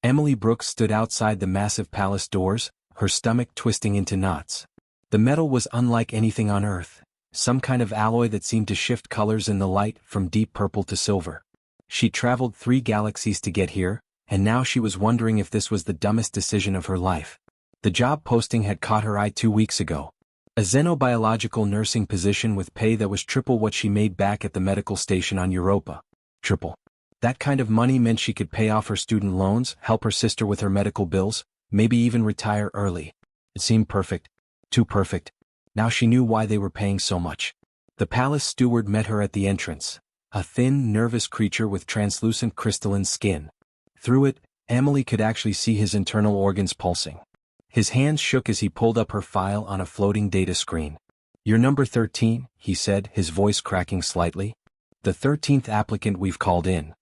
Emily Brooks stood outside the massive palace doors, her stomach twisting into knots. The metal was unlike anything on Earth, some kind of alloy that seemed to shift colors in the light from deep purple to silver. She traveled 3 galaxies to get here, and now she was wondering if this was the dumbest decision of her life. The job posting had caught her eye 2 weeks ago. A xenobiological nursing position with pay that was triple what she made back at the medical station on Europa. Triple. That kind of money meant she could pay off her student loans, help her sister with her medical bills, maybe even retire early. It seemed perfect. Too perfect. Now she knew why they were paying so much. The palace steward met her at the entrance, a thin, nervous creature with translucent crystalline skin. Through it, Emily could actually see his internal organs pulsing. His hands shook as he pulled up her file on a floating data screen. "You're number 13, he said, his voice cracking slightly. "The 13th applicant we've called in."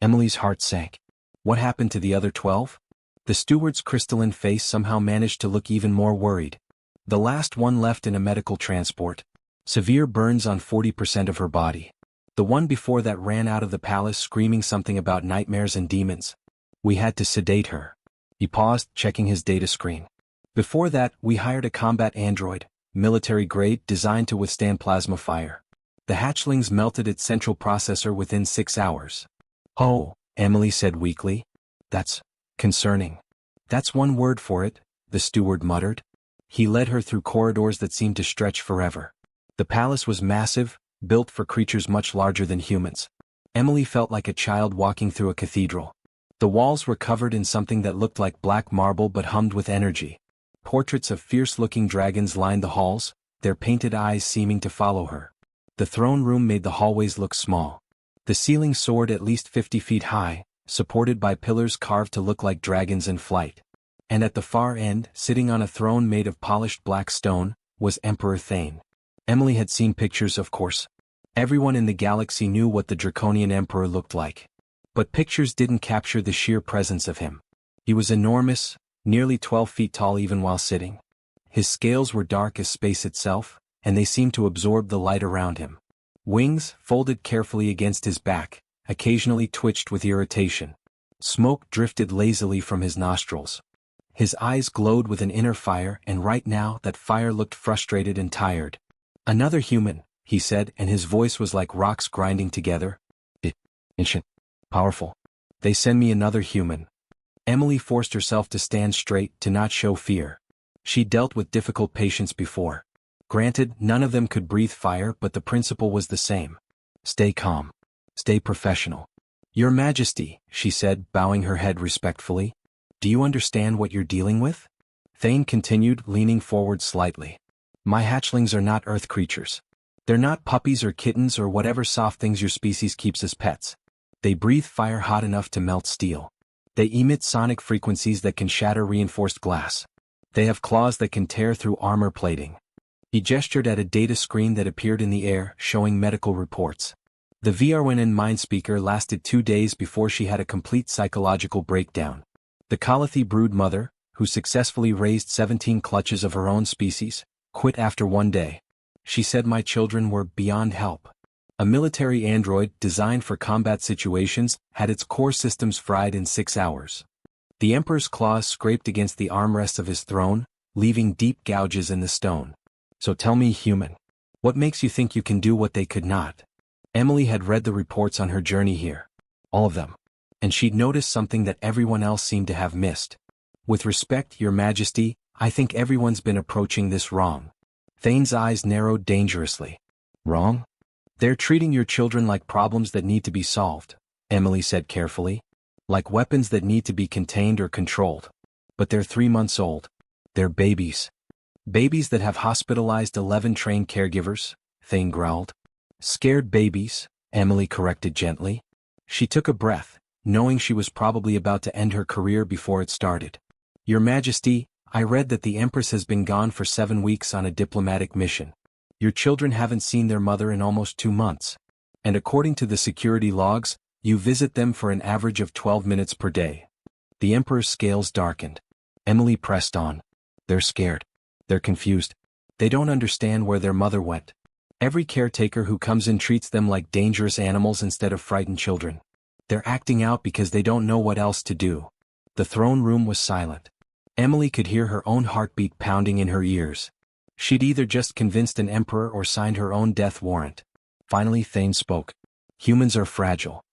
Emily's heart sank. What happened to the other 12? The steward's crystalline face somehow managed to look even more worried. "The last one left in a medical transport. Severe burns on 40% of her body. The one before that ran out of the palace screaming something about nightmares and demons. We had to sedate her." He paused, checking his data screen. "Before that, we hired a combat android, military grade, designed to withstand plasma fire. The hatchlings melted its central processor within 6 hours." "Oh," Emily said weakly. "That's concerning." "That's one word for it," the steward muttered. He led her through corridors that seemed to stretch forever. The palace was massive, built for creatures much larger than humans. Emily felt like a child walking through a cathedral. The walls were covered in something that looked like black marble but hummed with energy. Portraits of fierce-looking dragons lined the halls, their painted eyes seeming to follow her. The throne room made the hallways look small. The ceiling soared at least 50 feet high, supported by pillars carved to look like dragons in flight. And at the far end, sitting on a throne made of polished black stone, was Emperor Thane. Emily had seen pictures, of course. Everyone in the galaxy knew what the Draconian Emperor looked like. But pictures didn't capture the sheer presence of him. He was enormous, nearly 12 feet tall even while sitting. His scales were dark as space itself, and they seemed to absorb the light around him. Wings, folded carefully against his back, occasionally twitched with irritation. Smoke drifted lazily from his nostrils. His eyes glowed with an inner fire, and right now that fire looked frustrated and tired. "Another human," he said, and his voice was like rocks grinding together. "Ancient. Powerful. They send me another human." Emily forced herself to stand straight, to not show fear. She dealt with difficult patients before. Granted, none of them could breathe fire, but the principle was the same. Stay calm. Stay professional. "Your Majesty," she said, bowing her head respectfully. "Do you understand what you're dealing with?" Thane continued, leaning forward slightly. "My hatchlings are not Earth creatures. They're not puppies or kittens or whatever soft things your species keeps as pets. They breathe fire hot enough to melt steel. They emit sonic frequencies that can shatter reinforced glass. They have claws that can tear through armor plating." He gestured at a data screen that appeared in the air, showing medical reports. The VRWNN mind speaker lasted 2 days before she had a complete psychological breakdown. The Calathi brood mother, who successfully raised 17 clutches of her own species, quit after 1 day. She said my children were beyond help. A military android designed for combat situations had its core systems fried in 6 hours. The Emperor's claws scraped against the armrests of his throne, leaving deep gouges in the stone. "So tell me, human, what makes you think you can do what they could not?" Emily had read the reports on her journey here. All of them. And she'd noticed something that everyone else seemed to have missed. "With respect, Your Majesty, I think everyone's been approaching this wrong." Thane's eyes narrowed dangerously. "Wrong? They're treating your children like problems that need to be solved," Emily said carefully. "Like weapons that need to be contained or controlled. But they're 3 months old. They're babies." "Babies that have hospitalized 11 trained caregivers," Thane growled. "Scared babies," Emily corrected gently. She took a breath, knowing she was probably about to end her career before it started. "Your Majesty, I read that the Empress has been gone for 7 weeks on a diplomatic mission. Your children haven't seen their mother in almost 2 months. And according to the security logs, you visit them for an average of 12 minutes per day." The Emperor's scales darkened. Emily pressed on. "They're scared. They're confused. They don't understand where their mother went. Every caretaker who comes in treats them like dangerous animals instead of frightened children. They're acting out because they don't know what else to do." The throne room was silent. Emily could hear her own heartbeat pounding in her ears. She'd either just convinced an emperor or signed her own death warrant. Finally Thane spoke. Humans are fragile.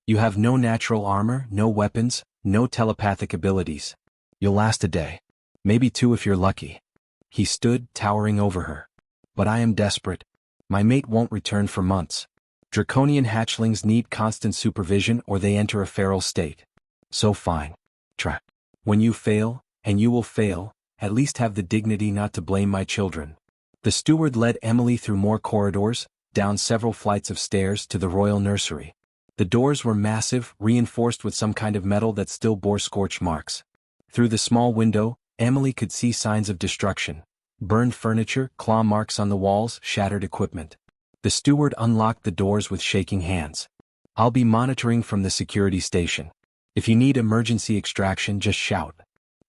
You have no natural armor, no weapons, no telepathic abilities. You'll last a day. Maybe two if you're lucky. He stood, towering over her. But I am desperate. My mate won't return for months. Draconian hatchlings need constant supervision or they enter a feral state. So fine. Try. When you fail, and you will fail, at least have the dignity not to blame my children. The steward led Emily through more corridors, down several flights of stairs to the royal nursery. The doors were massive, reinforced with some kind of metal that still bore scorch marks. Through the small window, Emily could see signs of destruction. Burned furniture, claw marks on the walls, shattered equipment. The steward unlocked the doors with shaking hands. I'll be monitoring from the security station. If you need emergency extraction, just shout.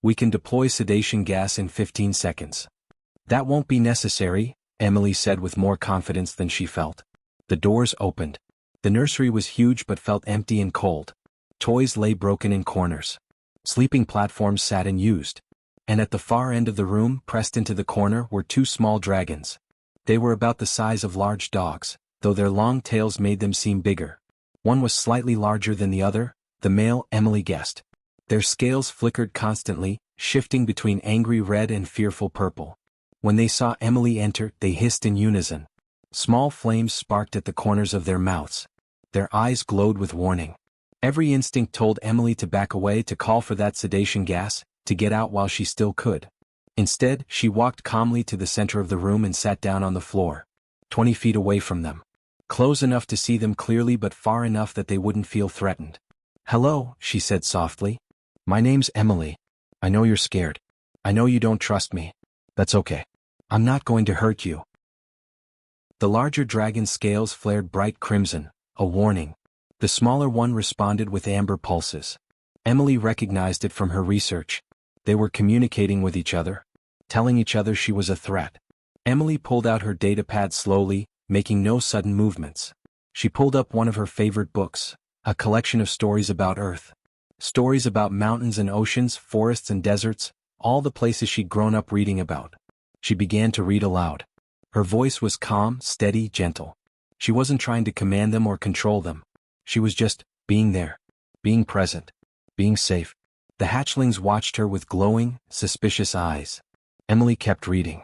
We can deploy sedation gas in 15 seconds. That won't be necessary, Emily said with more confidence than she felt. The doors opened. The nursery was huge but felt empty and cold. Toys lay broken in corners. Sleeping platforms sat unused. And at the far end of the room, pressed into the corner, were two small dragons. They were about the size of large dogs, though their long tails made them seem bigger. One was slightly larger than the other, the male, Emily guessed. Their scales flickered constantly, shifting between angry red and fearful purple. When they saw Emily enter, they hissed in unison. Small flames sparked at the corners of their mouths. Their eyes glowed with warning. Every instinct told Emily to back away, to call for that sedation gas, to get out while she still could. Instead, she walked calmly to the center of the room and sat down on the floor, 20 feet away from them. Close enough to see them clearly but far enough that they wouldn't feel threatened. Hello, she said softly. My name's Emily. I know you're scared. I know you don't trust me. That's okay. I'm not going to hurt you. The larger dragon's scales flared bright crimson, a warning. The smaller one responded with amber pulses. Emily recognized it from her research. They were communicating with each other, telling each other she was a threat. Emily pulled out her datapad slowly, making no sudden movements. She pulled up one of her favorite books, a collection of stories about Earth. Stories about mountains and oceans, forests and deserts, all the places she'd grown up reading about. She began to read aloud. Her voice was calm, steady, gentle. She wasn't trying to command them or control them. She was just being there, being present, being safe. The hatchlings watched her with glowing, suspicious eyes. Emily kept reading.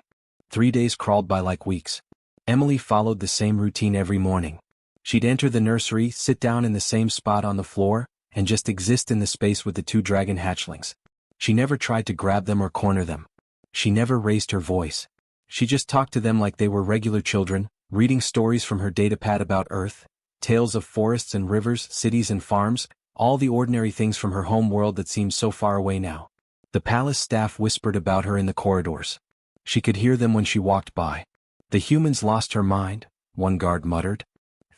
3 days crawled by like weeks. Emily followed the same routine every morning. She'd enter the nursery, sit down in the same spot on the floor, and just exist in the space with the two dragon hatchlings. She never tried to grab them or corner them. She never raised her voice. She just talked to them like they were regular children, reading stories from her datapad about Earth, tales of forests and rivers, cities and farms, all the ordinary things from her home world that seemed so far away now. The palace staff whispered about her in the corridors. She could hear them when she walked by. The humans lost her mind, one guard muttered.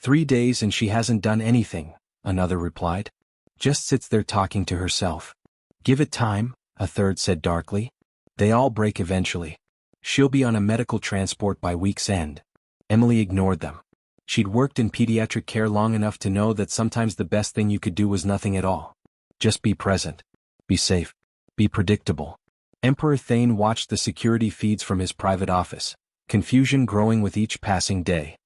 3 days and she hasn't done anything, another replied. Just sits there talking to herself. Give it time, a third said darkly. They all break eventually. She'll be on a medical transport by week's end. Emily ignored them. She'd worked in pediatric care long enough to know that sometimes the best thing you could do was nothing at all. Just be present. Be safe. Be predictable. Emperor Thane watched the security feeds from his private office, confusion growing with each passing day.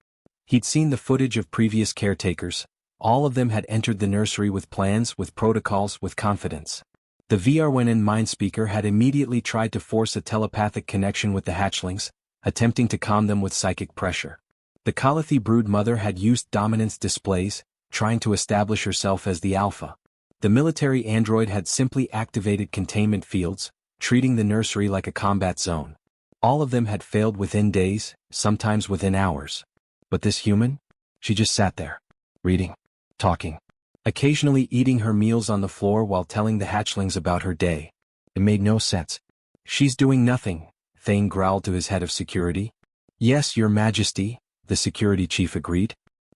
He'd seen the footage of previous caretakers. All of them had entered the nursery with plans, with protocols, with confidence. The VRWN mind speaker had immediately tried to force a telepathic connection with the hatchlings, attempting to calm them with psychic pressure. The Calathi brood mother had used dominance displays, trying to establish herself as the alpha. The military android had simply activated containment fields, treating the nursery like a combat zone. All of them had failed within days, sometimes within hours. But this human? She just sat there, reading, talking, occasionally eating her meals on the floor while telling the hatchlings about her day. It made no sense. She's doing nothing, Thane growled to his head of security. Yes, your majesty, the security chief agreed.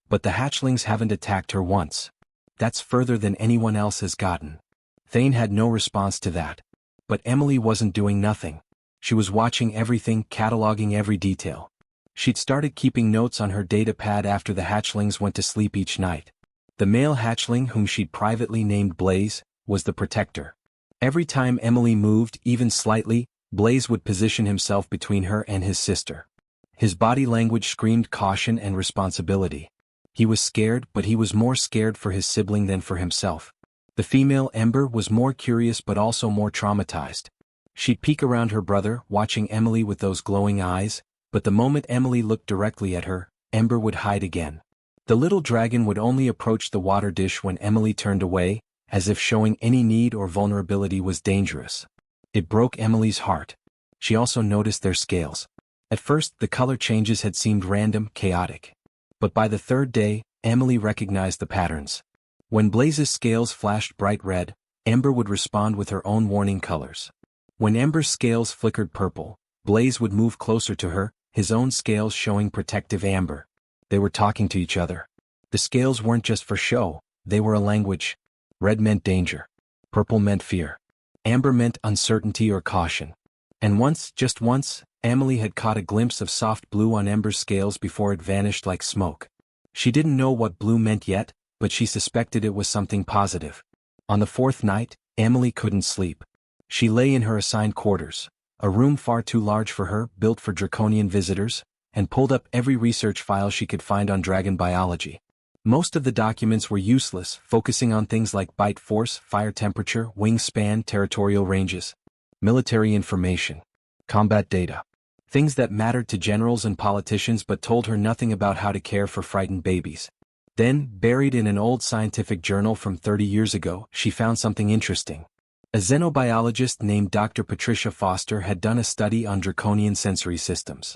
But the hatchlings haven't attacked her once. That's further than anyone else has gotten. Thane had no response to that. But Emily wasn't doing nothing. She was watching everything, cataloging every detail. She'd started keeping notes on her datapad after the hatchlings went to sleep each night. The male hatchling, whom she'd privately named Blaze, was the protector. Every time Emily moved, even slightly, Blaze would position himself between her and his sister. His body language screamed caution and responsibility. He was scared, but he was more scared for his sibling than for himself. The female Ember was more curious but also more traumatized. She'd peek around her brother, watching Emily with those glowing eyes, but the moment Emily looked directly at her, Ember would hide again. The little dragon would only approach the water dish when Emily turned away, as if showing any need or vulnerability was dangerous. It broke Emily's heart. She also noticed their scales. At first, the color changes had seemed random, chaotic. But by the third day, Emily recognized the patterns. When Blaze's scales flashed bright red, Ember would respond with her own warning colors. When Ember's scales flickered purple, Blaze would move closer to her, his own scales showing protective amber. They were talking to each other. The scales weren't just for show, they were a language. Red meant danger. Purple meant fear. Amber meant uncertainty or caution. And once, just once, Emily had caught a glimpse of soft blue on Ember's scales before it vanished like smoke. She didn't know what blue meant yet, but she suspected it was something positive. On the fourth night, Emily couldn't sleep. She lay in her assigned quarters, a room far too large for her, built for draconian visitors, and pulled up every research file she could find on dragon biology. Most of the documents were useless, focusing on things like bite force, fire temperature, wingspan, territorial ranges, military information, combat data. Things that mattered to generals and politicians but told her nothing about how to care for frightened babies. Then, buried in an old scientific journal from 30 years ago, she found something interesting. A xenobiologist named Dr. Patricia Foster had done a study on draconian sensory systems.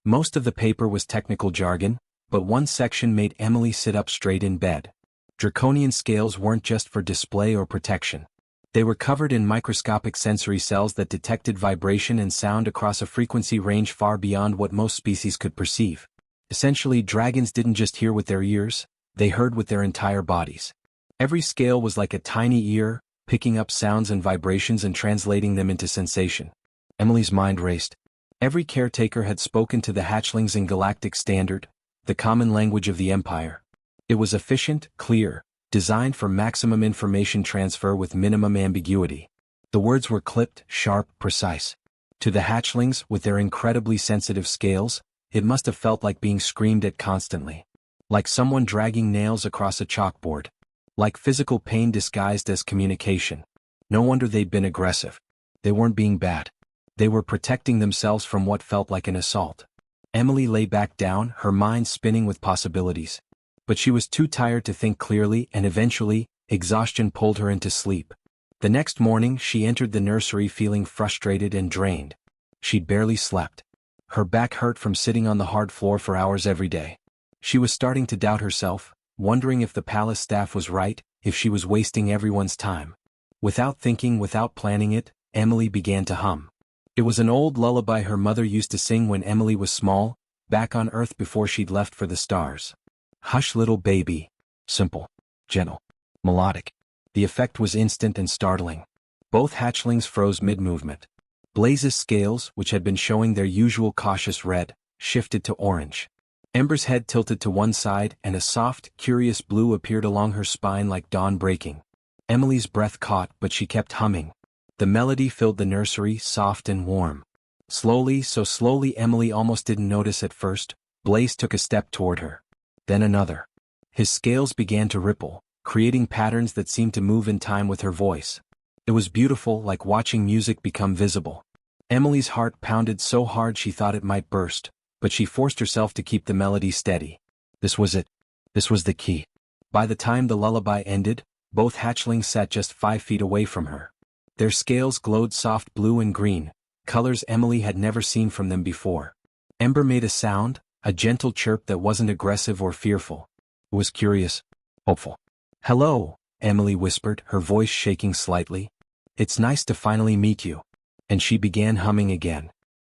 Most of the paper was technical jargon, but one section made Emily sit up straight in bed. Draconian scales weren't just for display or protection. They were covered in microscopic sensory cells that detected vibration and sound across a frequency range far beyond what most species could perceive. Essentially, dragons didn't just hear with their ears, they heard with their entire bodies. Every scale was like a tiny ear, picking up sounds and vibrations and translating them into sensation. Emily's mind raced. Every caretaker had spoken to the hatchlings in Galactic Standard, the common language of the Empire. It was efficient, clear, designed for maximum information transfer with minimum ambiguity. The words were clipped, sharp, precise. To the hatchlings, with their incredibly sensitive scales, it must have felt like being screamed at constantly. Like someone dragging nails across a chalkboard. Like physical pain disguised as communication. No wonder they'd been aggressive. They weren't being bad. They were protecting themselves from what felt like an assault. Emily lay back down, her mind spinning with possibilities. But she was too tired to think clearly, and eventually, exhaustion pulled her into sleep. The next morning, she entered the nursery feeling frustrated and drained. She'd barely slept. Her back hurt from sitting on the hard floor for hours every day. She was starting to doubt herself, wondering if the palace staff was right, if she was wasting everyone's time. Without thinking, without planning it, Emily began to hum. It was an old lullaby her mother used to sing when Emily was small, back on Earth before she'd left for the stars. Hush little baby. Simple, gentle, melodic. The effect was instant and startling. Both hatchlings froze mid-movement. Blaze's scales, which had been showing their usual cautious red, shifted to orange. Ember's head tilted to one side and a soft, curious blue appeared along her spine like dawn breaking. Emily's breath caught, but she kept humming. The melody filled the nursery, soft and warm. Slowly, so slowly Emily almost didn't notice at first, Blaze took a step toward her. Then another. His scales began to ripple, creating patterns that seemed to move in time with her voice. It was beautiful, like watching music become visible. Emily's heart pounded so hard she thought it might burst, but she forced herself to keep the melody steady. This was it. This was the key. By the time the lullaby ended, both hatchlings sat just 5 feet away from her. Their scales glowed soft blue and green, colors Emily had never seen from them before. Ember made a sound, a gentle chirp that wasn't aggressive or fearful. It was curious, hopeful. "Hello," Emily whispered, her voice shaking slightly. "It's nice to finally meet you." And she began humming again.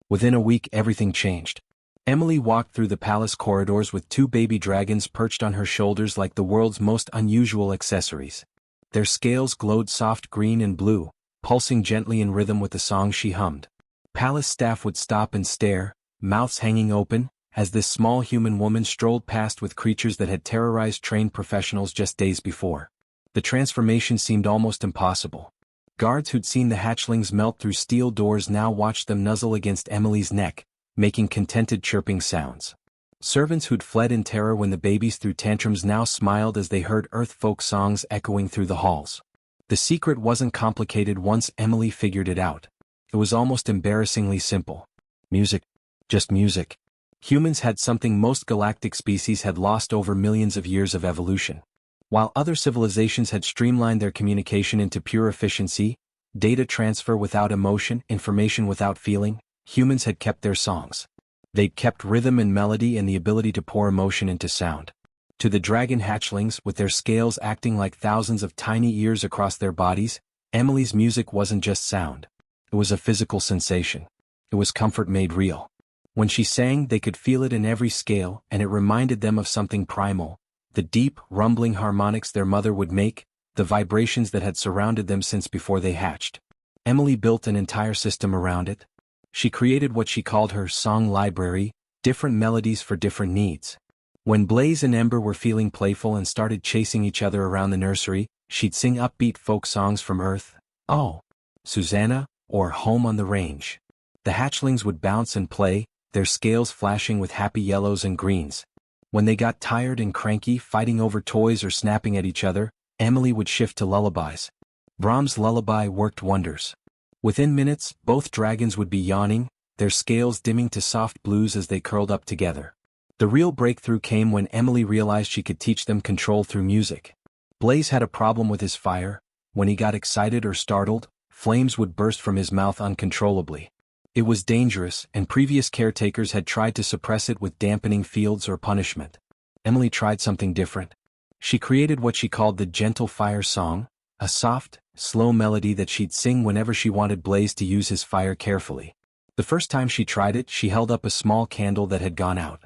Within a week everything changed. Emily walked through the palace corridors with 2 baby dragons perched on her shoulders like the world's most unusual accessories. Their scales glowed soft green and blue, pulsing gently in rhythm with the song she hummed. Palace staff would stop and stare, mouths hanging open, as this small human woman strolled past with creatures that had terrorized trained professionals just days before. The transformation seemed almost impossible. Guards who'd seen the hatchlings melt through steel doors now watched them nuzzle against Emily's neck, making contented chirping sounds. Servants who'd fled in terror when the babies threw tantrums now smiled as they heard Earth folk songs echoing through the halls. The secret wasn't complicated once Emily figured it out. It was almost embarrassingly simple. Music. Just music. Humans had something most galactic species had lost over millions of years of evolution. While other civilizations had streamlined their communication into pure efficiency, data transfer without emotion, information without feeling, humans had kept their songs. They'd kept rhythm and melody and the ability to pour emotion into sound. To the dragon hatchlings, with their scales acting like thousands of tiny ears across their bodies, Emily's music wasn't just sound. It was a physical sensation. It was comfort made real. When she sang, they could feel it in every scale, and it reminded them of something primal. The deep, rumbling harmonics their mother would make, the vibrations that had surrounded them since before they hatched. Emily built an entire system around it. She created what she called her song library, different melodies for different needs. When Blaze and Ember were feeling playful and started chasing each other around the nursery, she'd sing upbeat folk songs from Earth, Oh, Susanna, or Home on the Range. The hatchlings would bounce and play, their scales flashing with happy yellows and greens. When they got tired and cranky fighting over toys or snapping at each other, Emily would shift to lullabies. Brahms' lullaby worked wonders. Within minutes, both dragons would be yawning, their scales dimming to soft blues as they curled up together. The real breakthrough came when Emily realized she could teach them control through music. Blaze had a problem with his fire. When he got excited or startled, flames would burst from his mouth uncontrollably. It was dangerous, and previous caretakers had tried to suppress it with dampening fields or punishment. Emily tried something different. She created what she called the Gentle Fire Song, a soft, slow melody that she'd sing whenever she wanted Blaze to use his fire carefully. The first time she tried it, she held up a small candle that had gone out.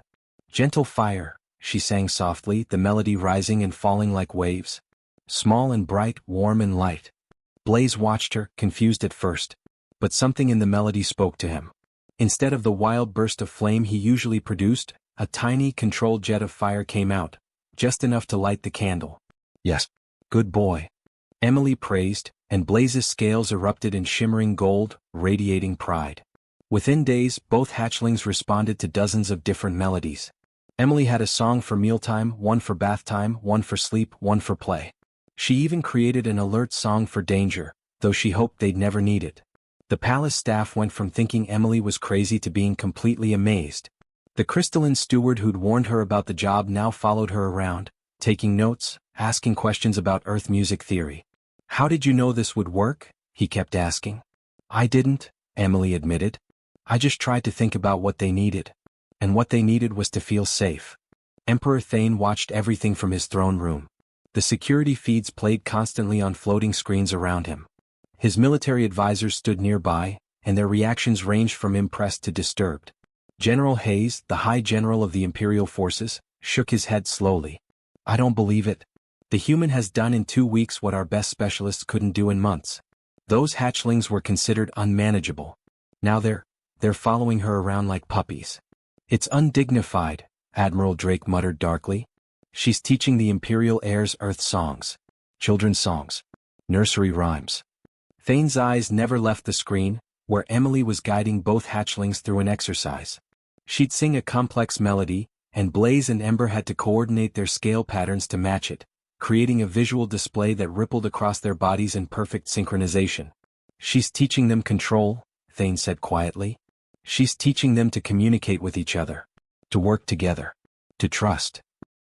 Gentle fire, she sang softly, the melody rising and falling like waves. Small and bright, warm and light. Blaze watched her, confused at first. But something in the melody spoke to him. Instead of the wild burst of flame he usually produced, a tiny, controlled jet of fire came out, just enough to light the candle. Yes. Good boy. Emily praised, and Blaze's scales erupted in shimmering gold, radiating pride. Within days, both hatchlings responded to dozens of different melodies. Emily had a song for mealtime, one for bath time, one for sleep, one for play. She even created an alert song for danger, though she hoped they'd never need it. The palace staff went from thinking Emily was crazy to being completely amazed. The crystalline steward who'd warned her about the job now followed her around, taking notes, asking questions about Earth music theory. How did you know this would work? He kept asking. I didn't, Emily admitted. I just tried to think about what they needed. And what they needed was to feel safe. Emperor Thane watched everything from his throne room. The security feeds played constantly on floating screens around him. His military advisors stood nearby, and their reactions ranged from impressed to disturbed. General Hayes, the High General of the Imperial Forces, shook his head slowly. I don't believe it. The human has done in 2 weeks what our best specialists couldn't do in months. Those hatchlings were considered unmanageable. Now they're following her around like puppies. It's undignified, Admiral Drake muttered darkly. She's teaching the Imperial heirs Earth songs. Children's songs. Nursery rhymes. Thane's eyes never left the screen, where Emily was guiding both hatchlings through an exercise. She'd sing a complex melody, and Blaze and Ember had to coordinate their scale patterns to match it, creating a visual display that rippled across their bodies in perfect synchronization. She's teaching them control, Thane said quietly. She's teaching them to communicate with each other. To work together. To trust.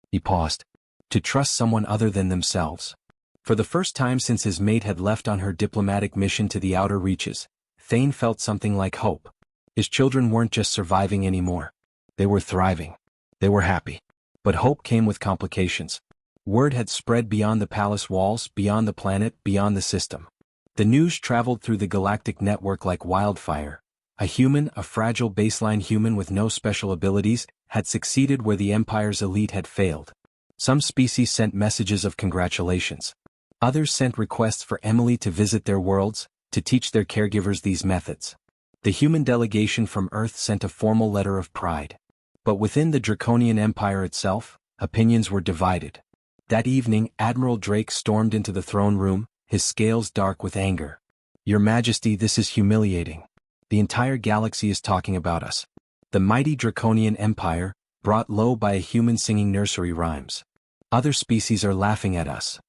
He paused. To trust someone other than themselves. For the first time since his mate had left on her diplomatic mission to the outer reaches, Thane felt something like hope. His children weren't just surviving anymore. They were thriving. They were happy. But hope came with complications. Word had spread beyond the palace walls, beyond the planet, beyond the system. The news traveled through the galactic network like wildfire. A human, a fragile baseline human with no special abilities, had succeeded where the Empire's elite had failed. Some species sent messages of congratulations. Others sent requests for Emily to visit their worlds, to teach their caregivers these methods. The human delegation from Earth sent a formal letter of pride. But within the Draconian Empire itself, opinions were divided. That evening, Admiral Drake stormed into the throne room, his scales dark with anger. "Your Majesty, this is humiliating. The entire galaxy is talking about us. The mighty Draconian Empire, brought low by a human singing nursery rhymes. Other species are laughing at us."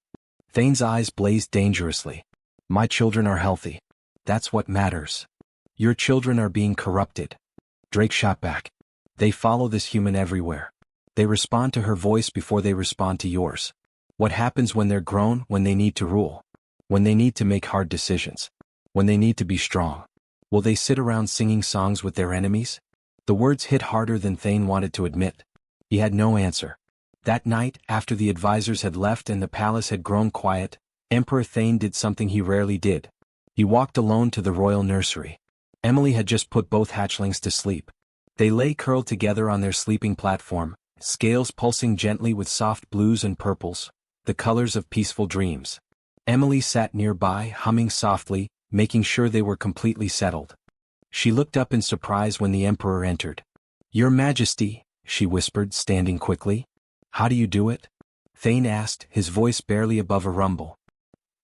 Thane's eyes blazed dangerously. "My children are healthy. That's what matters. Your children are being corrupted." Drake shot back. "They follow this human everywhere. They respond to her voice before they respond to yours. What happens when they're grown, when they need to rule? When they need to make hard decisions? When they need to be strong? Will they sit around singing songs with their enemies?" The words hit harder than Thane wanted to admit. He had no answer. That night, after the advisors had left and the palace had grown quiet, Emperor Thane did something he rarely did. He walked alone to the royal nursery. Emily had just put both hatchlings to sleep. They lay curled together on their sleeping platform, scales pulsing gently with soft blues and purples, the colors of peaceful dreams. Emily sat nearby, humming softly, making sure they were completely settled. She looked up in surprise when the Emperor entered. "Your Majesty," she whispered, standing quickly. "How do you do it?" Thane asked, his voice barely above a rumble.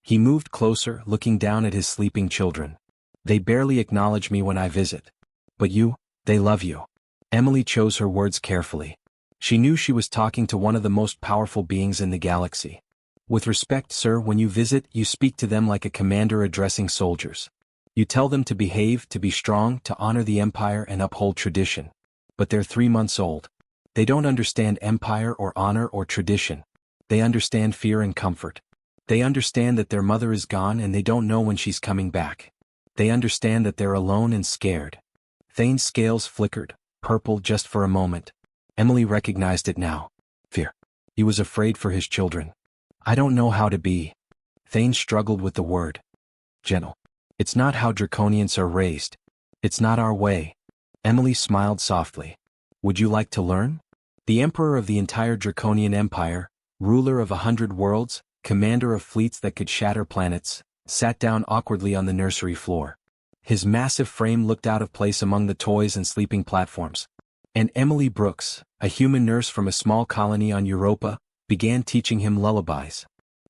He moved closer, looking down at his sleeping children. "They barely acknowledge me when I visit. But you, they love you." Emily chose her words carefully. She knew she was talking to one of the most powerful beings in the galaxy. "With respect, sir, when you visit, you speak to them like a commander addressing soldiers. You tell them to behave, to be strong, to honor the Empire and uphold tradition. But they're 3 months old. They don't understand Empire or honor or tradition. They understand fear and comfort. They understand that their mother is gone and they don't know when she's coming back. They understand that they're alone and scared." Thane's scales flickered, purple just for a moment. Emily recognized it now. Fear. He was afraid for his children. "I don't know how to be." Thane struggled with the word. "Gentle. It's not how Draconians are raised. It's not our way." Emily smiled softly. "Would you like to learn?" The Emperor of the entire Draconian Empire, ruler of 100 worlds, commander of fleets that could shatter planets, sat down awkwardly on the nursery floor. His massive frame looked out of place among the toys and sleeping platforms. And Emily Brooks, a human nurse from a small colony on Europa, began teaching him lullabies.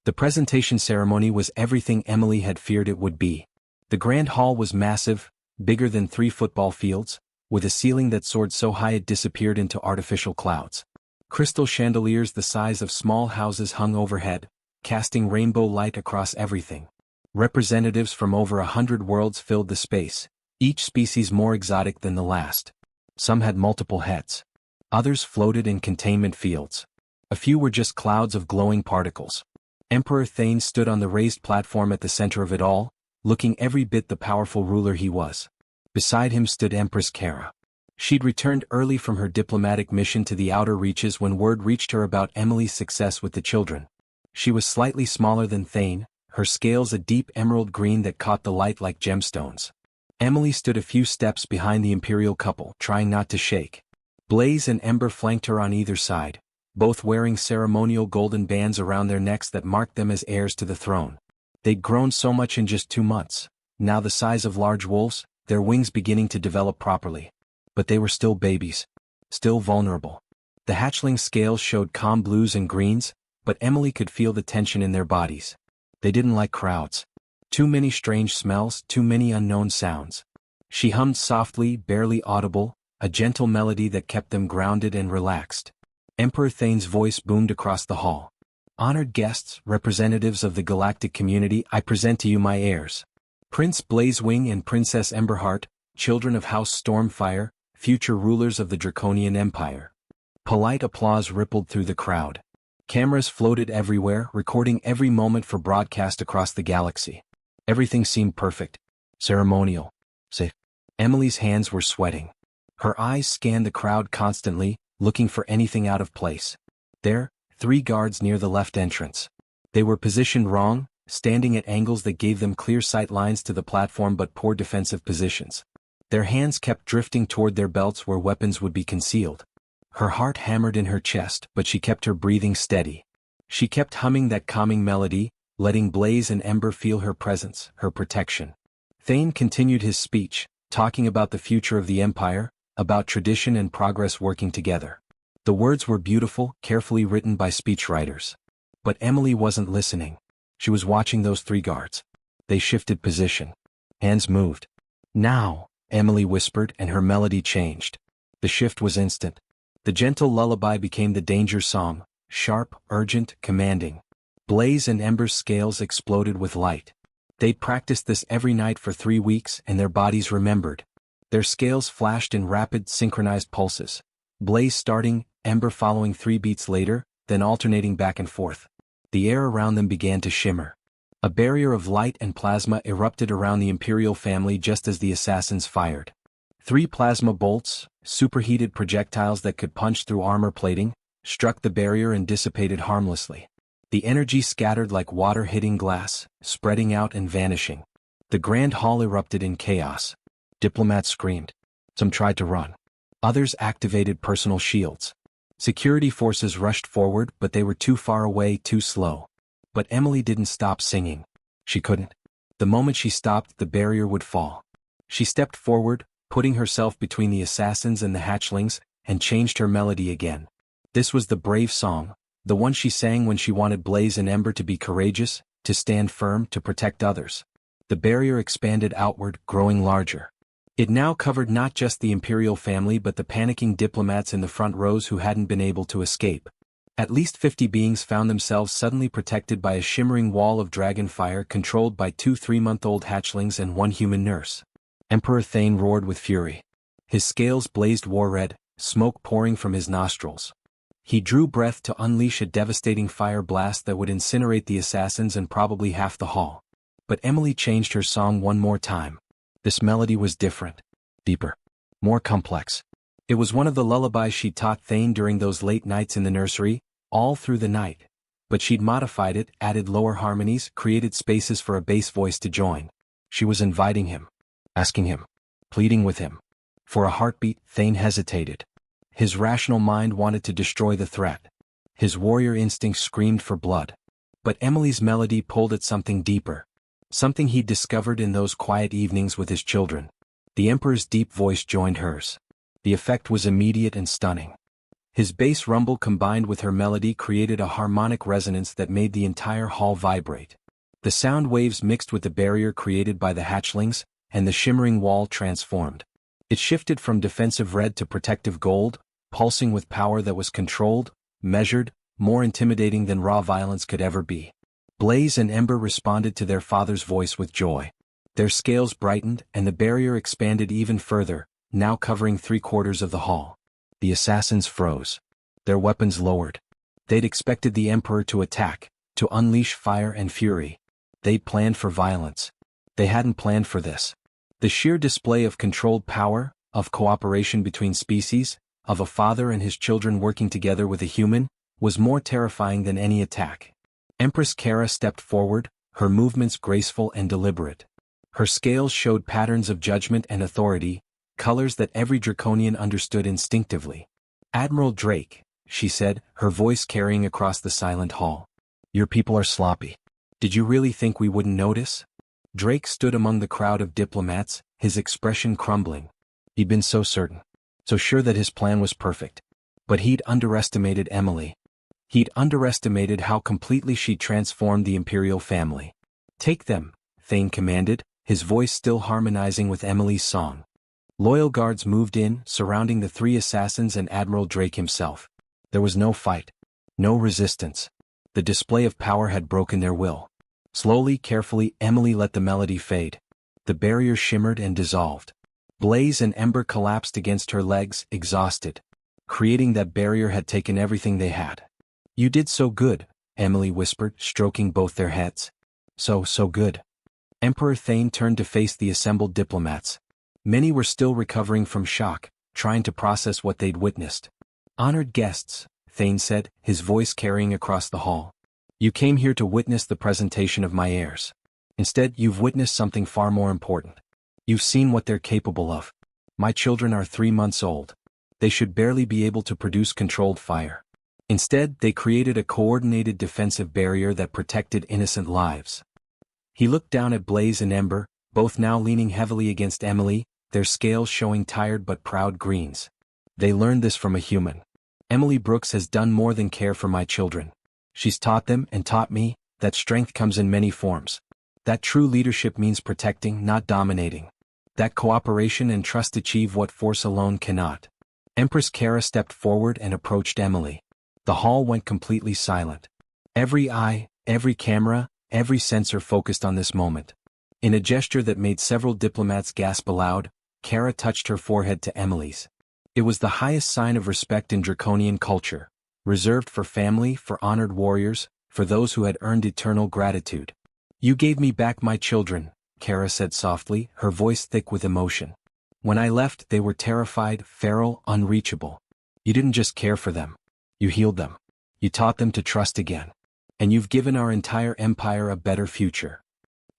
The presentation ceremony was everything Emily had feared it would be. The grand hall was massive, bigger than 3 football fields, with a ceiling that soared so high it disappeared into artificial clouds. Crystal chandeliers the size of small houses hung overhead, casting rainbow light across everything. Representatives from over 100 worlds filled the space, each species more exotic than the last. Some had multiple heads. Others floated in containment fields. A few were just clouds of glowing particles. Emperor Thane stood on the raised platform at the center of it all, looking every bit the powerful ruler he was. Beside him stood Empress Kara. She'd returned early from her diplomatic mission to the outer reaches when word reached her about Emily's success with the children. She was slightly smaller than Thane, her scales a deep emerald green that caught the light like gemstones. Emily stood a few steps behind the imperial couple, trying not to shake. Blaze and Ember flanked her on either side, both wearing ceremonial golden bands around their necks that marked them as heirs to the throne. They'd grown so much in just 2 months, now the size of large wolves, their wings beginning to develop properly. But they were still babies. Still vulnerable. The hatchling scales showed calm blues and greens, but Emily could feel the tension in their bodies. They didn't like crowds. Too many strange smells, too many unknown sounds. She hummed softly, barely audible, a gentle melody that kept them grounded and relaxed. Emperor Thane's voice boomed across the hall. "Honored guests, representatives of the galactic community, I present to you my heirs. Prince Blazewing and Princess Emberheart, children of House Stormfire, future rulers of the Draconian Empire." Polite applause rippled through the crowd. Cameras floated everywhere, recording every moment for broadcast across the galaxy. Everything seemed perfect. Ceremonial. Safe. Emily's hands were sweating. Her eyes scanned the crowd constantly, looking for anything out of place. There, 3 guards near the left entrance. They were positioned wrong, standing at angles that gave them clear sight lines to the platform but poor defensive positions. Their hands kept drifting toward their belts where weapons would be concealed. Her heart hammered in her chest, but she kept her breathing steady. She kept humming that calming melody, letting Blaze and Ember feel her presence, her protection. Thane continued his speech, talking about the future of the Empire, about tradition and progress working together. The words were beautiful, carefully written by speechwriters. But Emily wasn't listening. She was watching those three guards. They shifted position. Hands moved. Now, Emily whispered, and her melody changed. The shift was instant. The gentle lullaby became the danger song, sharp, urgent, commanding. Blaze and Ember's scales exploded with light. They'd practiced this every night for 3 weeks, and their bodies remembered. Their scales flashed in rapid, synchronized pulses. Blaze starting, Ember following 3 beats later, then alternating back and forth. The air around them began to shimmer. A barrier of light and plasma erupted around the Imperial family just as the assassins fired. 3 plasma bolts, superheated projectiles that could punch through armor plating, struck the barrier and dissipated harmlessly. The energy scattered like water hitting glass, spreading out and vanishing. The grand hall erupted in chaos. Diplomats screamed. Some tried to run. Others activated personal shields. Security forces rushed forward, but they were too far away, too slow. But Emily didn't stop singing. She couldn't. The moment she stopped, the barrier would fall. She stepped forward, putting herself between the assassins and the hatchlings, and changed her melody again. This was the brave song, the one she sang when she wanted Blaze and Ember to be courageous, to stand firm, to protect others. The barrier expanded outward, growing larger. It now covered not just the Imperial family but the panicking diplomats in the front rows who hadn't been able to escape. At least 50 beings found themselves suddenly protected by a shimmering wall of dragon fire controlled by 2 3-month-old hatchlings and 1 human nurse. Emperor Thane roared with fury. His scales blazed war-red, smoke pouring from his nostrils. He drew breath to unleash a devastating fire blast that would incinerate the assassins and probably half the hall. But Emily changed her song one more time. This melody was different, deeper, more complex. It was one of the lullabies she'd taught Thane during those late nights in the nursery, all through the night. But she'd modified it, added lower harmonies, created spaces for a bass voice to join. She was inviting him, asking him, pleading with him. For a heartbeat, Thane hesitated. His rational mind wanted to destroy the threat. His warrior instinct screamed for blood. But Emily's melody pulled at something deeper. Something he'd discovered in those quiet evenings with his children. The Emperor's deep voice joined hers. The effect was immediate and stunning. His bass rumble combined with her melody created a harmonic resonance that made the entire hall vibrate. The sound waves mixed with the barrier created by the hatchlings, and the shimmering wall transformed. It shifted from defensive red to protective gold, pulsing with power that was controlled, measured, more intimidating than raw violence could ever be. Blaze and Ember responded to their father's voice with joy. Their scales brightened, and the barrier expanded even further, now covering 3/4 of the hall. The assassins froze. Their weapons lowered. They'd expected the Emperor to attack, to unleash fire and fury. They'd planned for violence. They hadn't planned for this. The sheer display of controlled power, of cooperation between species, of a father and his children working together with a human, was more terrifying than any attack. Empress Kara stepped forward, her movements graceful and deliberate. Her scales showed patterns of judgment and authority, colors that every Draconian understood instinctively. Admiral Drake, she said, her voice carrying across the silent hall. Your people are sloppy. Did you really think we wouldn't notice? Drake stood among the crowd of diplomats, his expression crumbling. He'd been so certain, so sure that his plan was perfect. But he'd underestimated Emily. He'd underestimated how completely she'd transformed the Imperial family. Take them, Thane commanded, his voice still harmonizing with Emily's song. Loyal guards moved in, surrounding the 3 assassins and Admiral Drake himself. There was no fight, no resistance. The display of power had broken their will. Slowly, carefully, Emily let the melody fade. The barrier shimmered and dissolved. Blaze and Ember collapsed against her legs, exhausted. Creating that barrier had taken everything they had. You did so good, Emily whispered, stroking both their heads. So good. Emperor Thane turned to face the assembled diplomats. Many were still recovering from shock, trying to process what they'd witnessed. Honored guests, Thane said, his voice carrying across the hall. You came here to witness the presentation of my heirs. Instead, you've witnessed something far more important. You've seen what they're capable of. My children are 3 months old. They should barely be able to produce controlled fire. Instead, they created a coordinated defensive barrier that protected innocent lives. He looked down at Blaze and Ember, both now leaning heavily against Emily, their scales showing tired but proud greens. They learned this from a human. Emily Brooks has done more than care for my children. She's taught them and taught me that strength comes in many forms. That true leadership means protecting, not dominating. That cooperation and trust achieve what force alone cannot. Empress Kara stepped forward and approached Emily. The hall went completely silent. Every eye, every camera, every sensor focused on this moment. In a gesture that made several diplomats gasp aloud, Kara touched her forehead to Emily's. It was the highest sign of respect in draconian culture, reserved for family, for honored warriors, for those who had earned eternal gratitude. "You gave me back my children," Kara said softly, her voice thick with emotion. "When I left, they were terrified, feral, unreachable. You didn't just care for them. You healed them. You taught them to trust again. And you've given our entire empire a better future."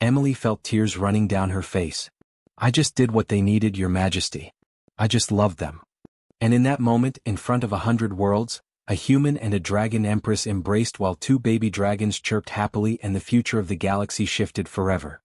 Emily felt tears running down her face. "I just did what they needed, Your Majesty. I just loved them." And in that moment, in front of 100 worlds, a human and a dragon empress embraced while 2 baby dragons chirped happily, and the future of the galaxy shifted forever.